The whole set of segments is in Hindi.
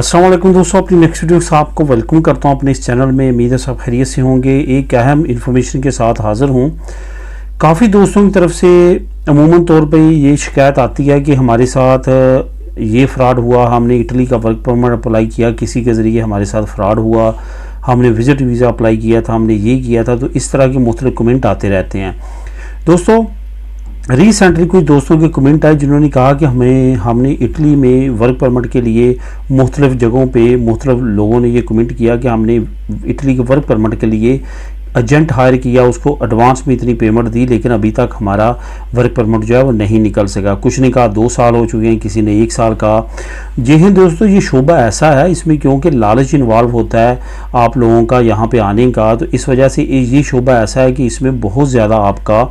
अस्सलाम वालेकुम दोस्तों, अपनी नेक्स्ट वीडियो से आपको वेलकम करता हूं अपने इस चैनल में। उम्मीद है सब खैरियत से होंगे। एक अहम इन्फॉर्मेशन के साथ हाज़िर हूं। काफ़ी दोस्तों की तरफ से अमूमन तौर पे ये शिकायत आती है कि हमारे साथ ये फ़्रॉड हुआ, हमने इटली का वर्क परमिट अप्लाई किया, किसी के ज़रिए हमारे साथ फ़्रॉड हुआ, हमने विज़िट वीज़ा अप्लाई किया था, हमने ये किया था। तो इस तरह के मुख्तलिफ कमेंट आते रहते हैं। दोस्तों, रिसेंटली कुछ दोस्तों के कमेंट आए जिन्होंने कहा कि हमने इटली में वर्क परमिट के लिए मुख्तलिफ़ जगहों पे मुख्तलिफ़ लोगों ने ये कमेंट किया कि हमने इटली के वर्क परमिट के लिए एजेंट हायर किया, उसको एडवांस में इतनी पेमेंट दी, लेकिन अभी तक हमारा वर्क परमिट जो है वो नहीं निकल सका। कुछ ने कहा 2 साल हो चुके हैं, किसी ने 1 साल कहा। जी हाँ दोस्तों, ये शोबा ऐसा है, इसमें क्योंकि लालच इन्वॉल्व होता है आप लोगों का यहाँ पे आने का, तो इस वजह से ये शोबा ऐसा है कि इसमें बहुत ज़्यादा आपका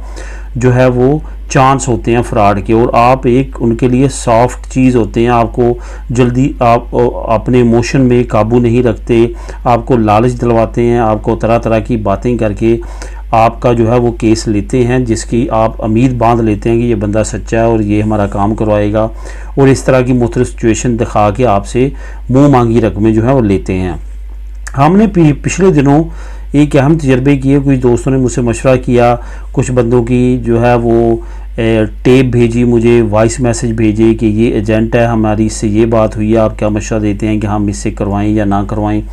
जो है वो चांस होते हैं फ्रॉड के, और आप एक उनके लिए सॉफ्ट चीज़ होते हैं। आपको जल्दी आप अपने इमोशन में काबू नहीं रखते, आपको लालच दिलवाते हैं, आपको तरह तरह की बातें करके आपका जो है वो केस लेते हैं, जिसकी आप उम्मीद बांध लेते हैं कि ये बंदा सच्चा है और ये हमारा काम करवाएगा, और इस तरह की मुख्तलिफ सिचुएशन दिखा के आपसे मुँह मांगी रकमें जो है वो लेते हैं। हमने पिछले दिनों एक अहम तजर्बे किए। कुछ दोस्तों ने मुझसे मशवरा किया, कुछ बंदों की जो है वो टेप भेजी, मुझे वॉइस मैसेज भेजे कि ये एजेंट है, हमारी इससे ये बात हुई है, आप क्या मशवरा देते हैं कि हम इससे करवाएं या ना करवाएं।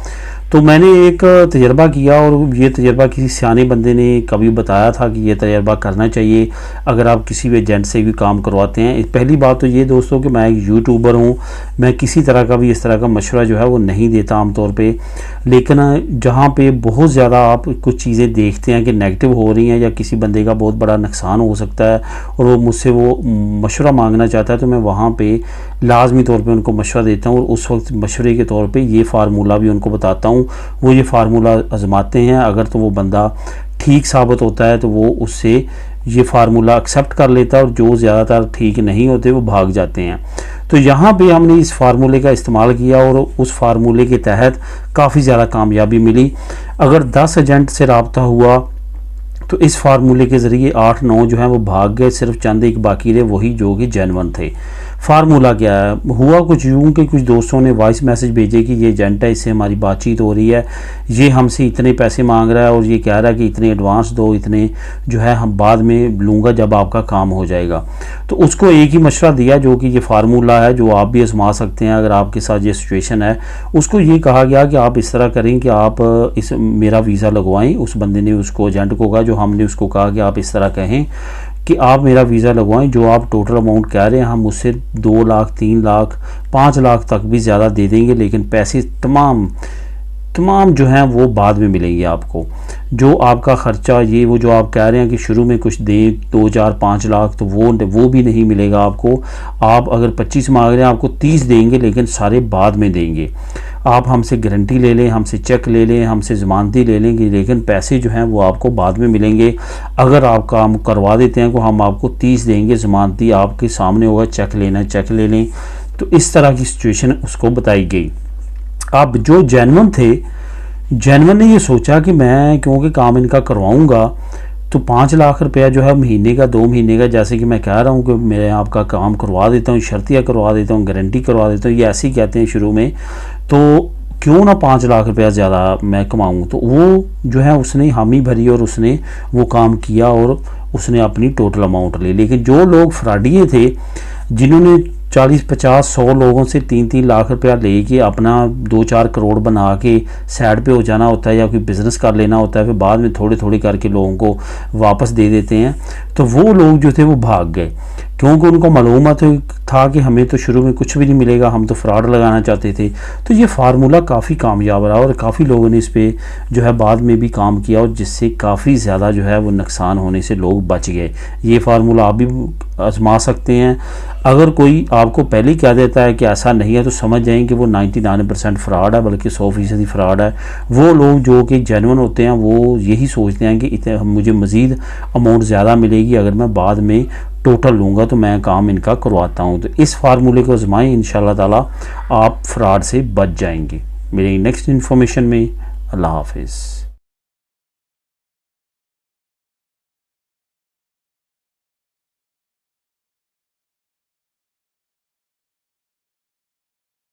तो मैंने एक तजर्बा किया, और ये तजर्बा किसी सियाने बंदे ने कभी बताया था कि ये तजर्बा करना चाहिए अगर आप किसी भी एजेंट से भी काम करवाते हैं। पहली बात तो ये दोस्तों कि मैं एक यूट्यूबर हूँ, मैं किसी तरह का भी इस तरह का मशवरा जो है वो नहीं देता आमतौर पे, लेकिन जहाँ पे बहुत ज़्यादा आप कुछ चीज़ें देखते हैं कि नेगेटिव हो रही हैं या किसी बंदे का बहुत बड़ा नुकसान हो सकता है और वो मुझसे वो मशवरा मांगना चाहता है, तो मैं वहाँ पर लाजमी तौर पर उनको मशवरा देता हूँ, और उस वक्त मशवरे के तौर पर ये फार्मूला भी उनको बताता हूँ। वो ये फार्मूला आजमाते हैं, अगर तो वो बंदा ठीक साबित होता है तो वो उससे ये फार्मूला एक्सेप्ट कर लेता है, और जो ज़्यादातर ठीक नहीं होते वो भाग जाते हैं। तो यहाँ पे हमने इस फार्मूले का इस्तेमाल किया और उस फार्मूले के तहत काफ़ी ज़्यादा कामयाबी मिली। अगर 10 एजेंट से रब्ता हुआ तो इस फार्मूले के ज़रिए 8-9 जो है वो भाग गए, सिर्फ चंद एक बाकी रहे, वही जो कि जेन्युइन थे। फार्मूला क्या है? हुआ कुछ यूँ कि कुछ दोस्तों ने वॉइस मैसेज भेजे कि ये एजेंट है, इससे हमारी बातचीत हो रही है, ये हमसे इतने पैसे मांग रहा है और ये कह रहा है कि इतने एडवांस दो, इतने जो है हम बाद में लूँगा जब आपका काम हो जाएगा। तो उसको एक ही मशवरा दिया जो कि ये फार्मूला है, जो आप भी आजमा सकते हैं अगर आपके साथ ये सिचुएशन है। उसको ये कहा गया कि आप इस तरह करें कि आप इस मेरा वीज़ा लगवाएं। उस बंदे ने उसको एजेंट को कहा, जो हमने उसको कहा कि आप इस तरह कहें कि आप मेरा वीज़ा लगवाएं, जो आप टोटल अमाउंट कह रहे हैं हम उससे 2 लाख 3 लाख 5 लाख तक भी ज़्यादा दे देंगे, लेकिन पैसे तमाम जो हैं वो बाद में मिलेंगे आपको। जो आपका ख़र्चा ये वो जो आप कह रहे हैं कि शुरू में कुछ दें 2 4 5 लाख, तो वो भी नहीं मिलेगा आपको। आप अगर 25 मांग रहे हैं आपको 30 देंगे, लेकिन सारे बाद में देंगे। आप हमसे गारंटी ले लें, हमसे चेक ले लें, हमसे ज़मानती ले लेंगे, लेकिन पैसे जो हैं वो आपको बाद में मिलेंगे। अगर आप काम करवा देते हैं तो हम आपको 30 देंगे, ज़मानती आपके सामने होगा, चेक लेना है चेक ले लें। तो इस तरह की सिचुएशन उसको बताई गई। अब जो जेन्युइन थे, जेन्युइन ने ये सोचा कि मैं क्योंकि काम इनका करवाऊंगा तो 5 लाख रुपया जो है महीने का 2 महीने का, जैसे कि मैं कह रहा हूँ कि मैं आपका काम करवा देता हूँ, शर्तिया करवा देता हूँ, गारंटी करवा देता हूँ, ये ऐसे ही कहते हैं शुरू में, तो क्यों ना 5 लाख रुपया ज़्यादा मैं कमाऊँ। तो वो जो है उसने हामी भरी और उसने वो काम किया और उसने अपनी टोटल अमाउंट ली। लेकिन जो लोग फ्रॉडिये थे, जिन्होंने 40 50 100 लोगों से 3-3 लाख रुपया लेके अपना 2-4 करोड़ बना के साइड पे हो जाना होता है या कोई बिज़नेस कर लेना होता है, फिर बाद में थोड़े थोड़े करके लोगों को वापस दे देते हैं, तो वो लोग जो थे वो भाग गए, क्योंकि उनको मालूम था कि हमें तो शुरू में कुछ भी नहीं मिलेगा, हम तो फ्रॉड लगाना चाहते थे। तो ये फार्मूला काफ़ी कामयाब रहा और काफ़ी लोगों ने इस पर जो है बाद में भी काम किया, और जिससे काफ़ी ज़्यादा जो है वो नुकसान होने से लोग बच गए। ये फार्मूला आप भी आजमा सकते हैं। अगर कोई आपको पहले ही कह देता है कि ऐसा नहीं है, तो समझ जाएं कि वो 99% फ्रॉड है, बल्कि 100% फ्रॉड है। वो लोग जो कि जेन्युइन होते हैं वो यही सोचते हैं कि इतने मुझे मज़ीद अमाउंट ज़्यादा मिलेगी अगर मैं बाद में टोटल लूँगा, तो मैं काम इनका करवाता हूँ। तो इस फार्मूले को आजमाएं, इंशाल्लाह ताला आप फ्रॉड से बच जाएंगे। मेरी नेक्स्ट इन्फॉर्मेशन में। अल्लाह हाफिज़।